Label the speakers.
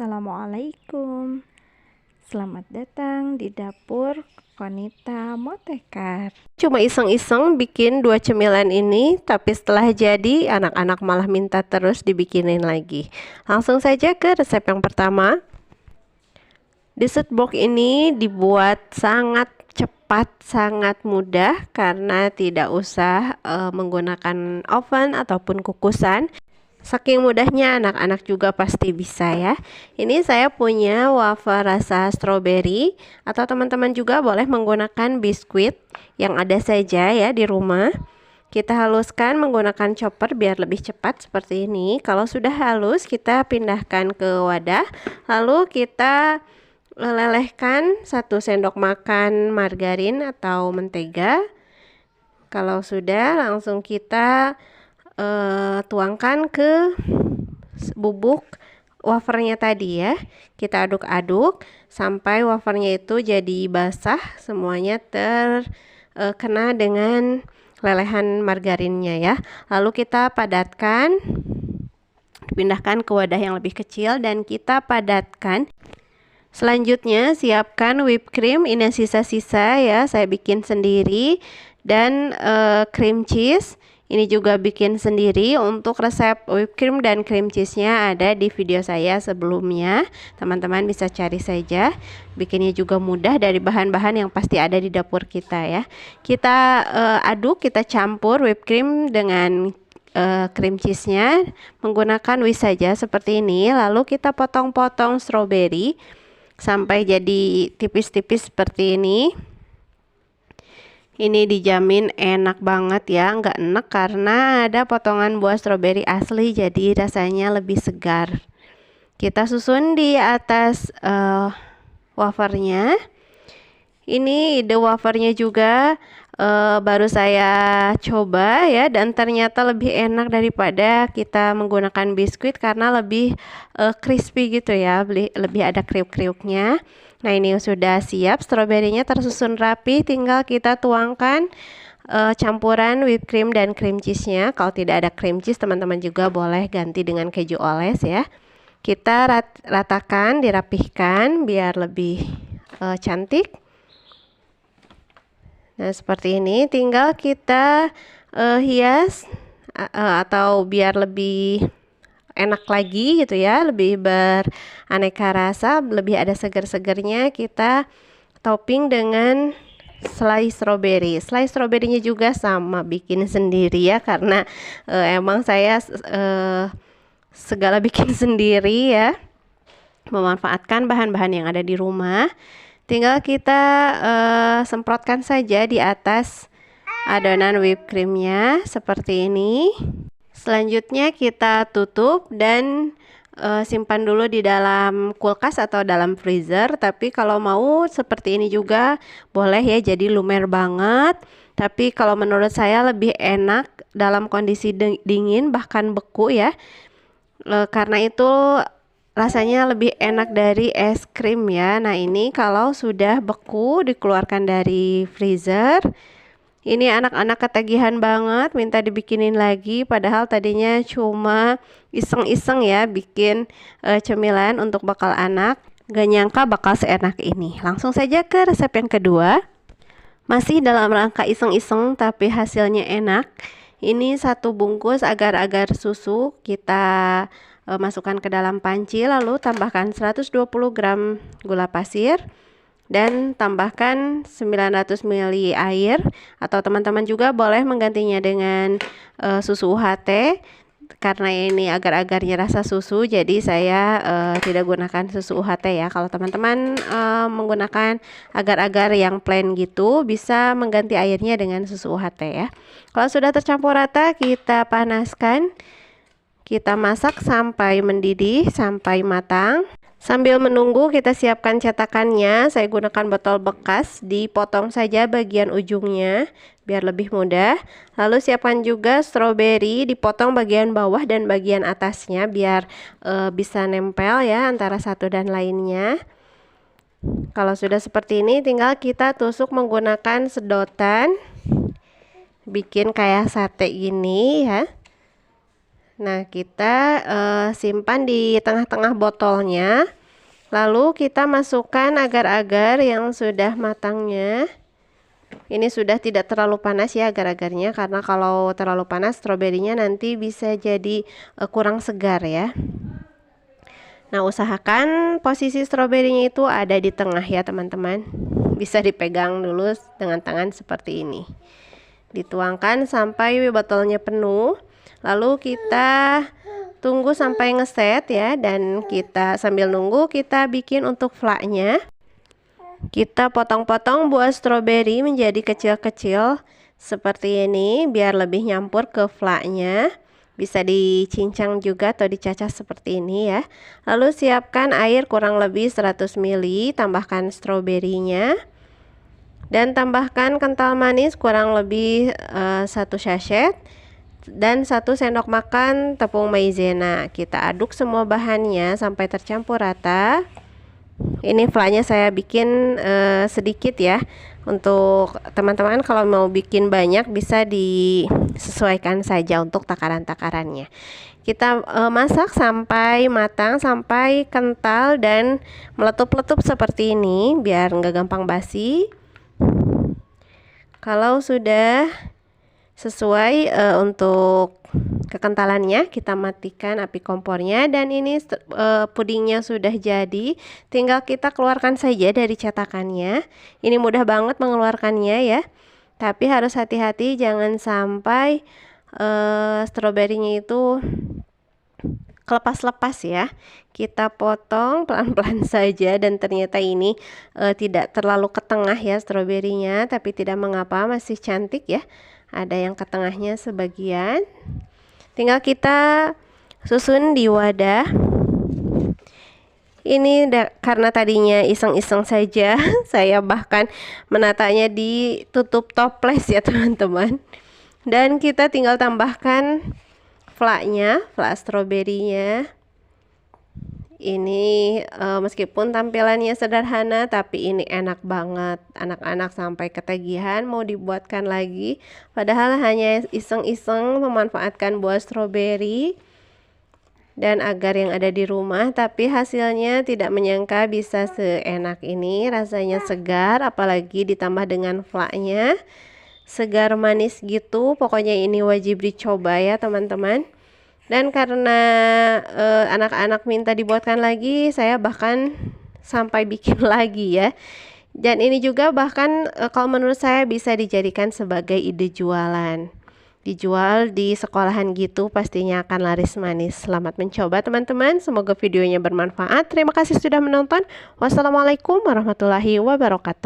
Speaker 1: Assalamualaikum. Selamat datang di dapur Konita Motekar. Cuma iseng-iseng bikin 2 cemilan ini, tapi setelah jadi anak-anak malah minta terus dibikinin lagi. Langsung saja ke resep yang pertama. Dessert box ini dibuat sangat cepat, sangat mudah karena tidak usah menggunakan oven ataupun kukusan. Saking mudahnya anak-anak juga pasti bisa ya. Ini saya punya wafer rasa stroberi, atau teman-teman juga boleh menggunakan biskuit yang ada saja ya di rumah. Kita haluskan menggunakan chopper biar lebih cepat seperti ini. Kalau sudah halus kita pindahkan ke wadah, lalu kita lelehkan 1 sendok makan margarin atau mentega. Kalau sudah, langsung kita tuangkan ke bubuk wafernya tadi ya. Kita aduk-aduk sampai wafernya itu jadi basah, semuanya terkena dengan lelehan margarinnya ya. Lalu kita padatkan, pindahkan ke wadah yang lebih kecil dan kita padatkan. Selanjutnya siapkan whipped cream, ini sisa-sisa ya, saya bikin sendiri. Dan cream cheese ini juga bikin sendiri. Untuk resep whipped cream dan cream cheese-nya ada di video saya sebelumnya. Teman-teman bisa cari saja. Bikinnya juga mudah dari bahan-bahan yang pasti ada di dapur kita ya. Kita aduk, kita campur whipped cream dengan cream cheese-nya menggunakan whisk saja seperti ini. Lalu kita potong-potong stroberi sampai jadi tipis-tipis seperti ini. Ini dijamin enak banget ya, nggak enak karena ada potongan buah stroberi asli, jadi rasanya lebih segar. Kita susun di atas wafernya. Ini ide wafernya juga baru saya coba ya, dan ternyata lebih enak daripada kita menggunakan biskuit karena lebih crispy gitu ya, lebih ada kriuk-kriuknya. Nah, ini sudah siap, stroberinya tersusun rapi, tinggal kita tuangkan campuran whipped cream dan cream cheese-nya. Kalau tidak ada cream cheese, teman-teman juga boleh ganti dengan keju oles ya. Kita ratakan, dirapihkan biar lebih cantik. Nah, seperti ini, tinggal kita hias atau biar lebih enak lagi gitu ya, lebih beraneka rasa, lebih ada segar-segarnya, kita topping dengan slice strawberry. Slice strawberry-nya juga sama bikin sendiri ya, karena emang saya segala bikin sendiri ya, memanfaatkan bahan-bahan yang ada di rumah. Tinggal kita semprotkan saja di atas adonan whipped creamnya seperti ini. Selanjutnya kita tutup dan simpan dulu di dalam kulkas atau dalam freezer. Tapi kalau mau seperti ini juga boleh ya, jadi lumer banget. Tapi kalau menurut saya lebih enak dalam kondisi dingin, bahkan beku ya. Karena itu rasanya lebih enak dari es krim ya. Nah, ini kalau sudah beku dikeluarkan dari freezer. Ini anak-anak ketagihan banget, minta dibikinin lagi, padahal tadinya cuma iseng-iseng ya bikin cemilan untuk bekal anak. Gak nyangka bakal seenak ini. Langsung saja ke resep yang kedua. Masih dalam rangka iseng-iseng tapi hasilnya enak. Ini 1 bungkus agar-agar susu kita masukkan ke dalam panci, lalu tambahkan 120 gram gula pasir. Dan tambahkan 900 ml air, atau teman-teman juga boleh menggantinya dengan susu UHT. Karena ini agar-agarnya rasa susu, jadi saya tidak gunakan susu UHT ya. Kalau teman-teman menggunakan agar-agar yang plain gitu, bisa mengganti airnya dengan susu UHT ya. Kalau sudah tercampur rata, kita panaskan. Kita masak sampai mendidih, sampai matang. Sambil menunggu kita siapkan cetakannya. Saya gunakan botol bekas, dipotong saja bagian ujungnya biar lebih mudah. Lalu siapkan juga stroberi, dipotong bagian bawah dan bagian atasnya biar bisa nempel ya antara satu dan lainnya. Kalau sudah seperti ini, tinggal kita tusuk menggunakan sedotan, bikin kayak sate gini ya. Nah, kita simpan di tengah-tengah botolnya. Lalu kita masukkan agar-agar yang sudah matangnya. Ini sudah tidak terlalu panas ya agar-agarnya, karena kalau terlalu panas stroberinya nanti bisa jadi kurang segar ya. Nah, usahakan posisi stroberinya itu ada di tengah ya teman-teman. Bisa dipegang dulu dengan tangan seperti ini. Dituangkan sampai botolnya penuh. Lalu kita tunggu sampai ngeset ya, dan kita sambil nunggu kita bikin untuk flaknya. Kita potong-potong buah stroberi menjadi kecil-kecil seperti ini biar lebih nyampur ke flaknya. Bisa dicincang juga atau dicacah seperti ini ya. Lalu siapkan air kurang lebih 100 ml, tambahkan stroberinya. Dan tambahkan kental manis kurang lebih 1 sachet. Dan 1 sendok makan tepung maizena. Kita aduk semua bahannya sampai tercampur rata. Ini flaknya saya bikin sedikit ya. Untuk teman-teman kalau mau bikin banyak bisa disesuaikan saja untuk takaran-takarannya. Kita masak sampai matang, sampai kental dan meletup-letup seperti ini biar nggak gampang basi. Kalau sudah sesuai untuk kekentalannya, kita matikan api kompornya, dan ini pudingnya sudah jadi. Tinggal kita keluarkan saja dari cetakannya. Ini mudah banget mengeluarkannya ya, tapi harus hati-hati jangan sampai stroberinya itu lepas-lepas ya. Kita potong pelan-pelan saja, dan ternyata ini tidak terlalu ke tengah ya stroberinya, tapi tidak mengapa, masih cantik ya. Ada yang ke tengahnya sebagian. Tinggal kita susun di wadah. Ini karena tadinya iseng-iseng saja, saya bahkan menatanya ditutup toples ya teman-teman. Dan kita tinggal tambahkan flaknya, flak stroberinya. Ini meskipun tampilannya sederhana, tapi ini enak banget. Anak-anak sampai ketagihan mau dibuatkan lagi. Padahal hanya iseng-iseng memanfaatkan buah stroberi dan agar yang ada di rumah, tapi hasilnya tidak menyangka bisa seenak ini. Rasanya segar, apalagi ditambah dengan flaknya. Segar manis gitu, pokoknya ini wajib dicoba ya teman-teman. Dan karena anak-anak minta dibuatkan lagi, saya bahkan sampai bikin lagi ya. Dan ini juga bahkan kalau menurut saya bisa dijadikan sebagai ide jualan. Dijual di sekolahan gitu pastinya akan laris manis. Selamat mencoba teman-teman, semoga videonya bermanfaat. Terima kasih sudah menonton. Wassalamualaikum warahmatullahi wabarakatuh.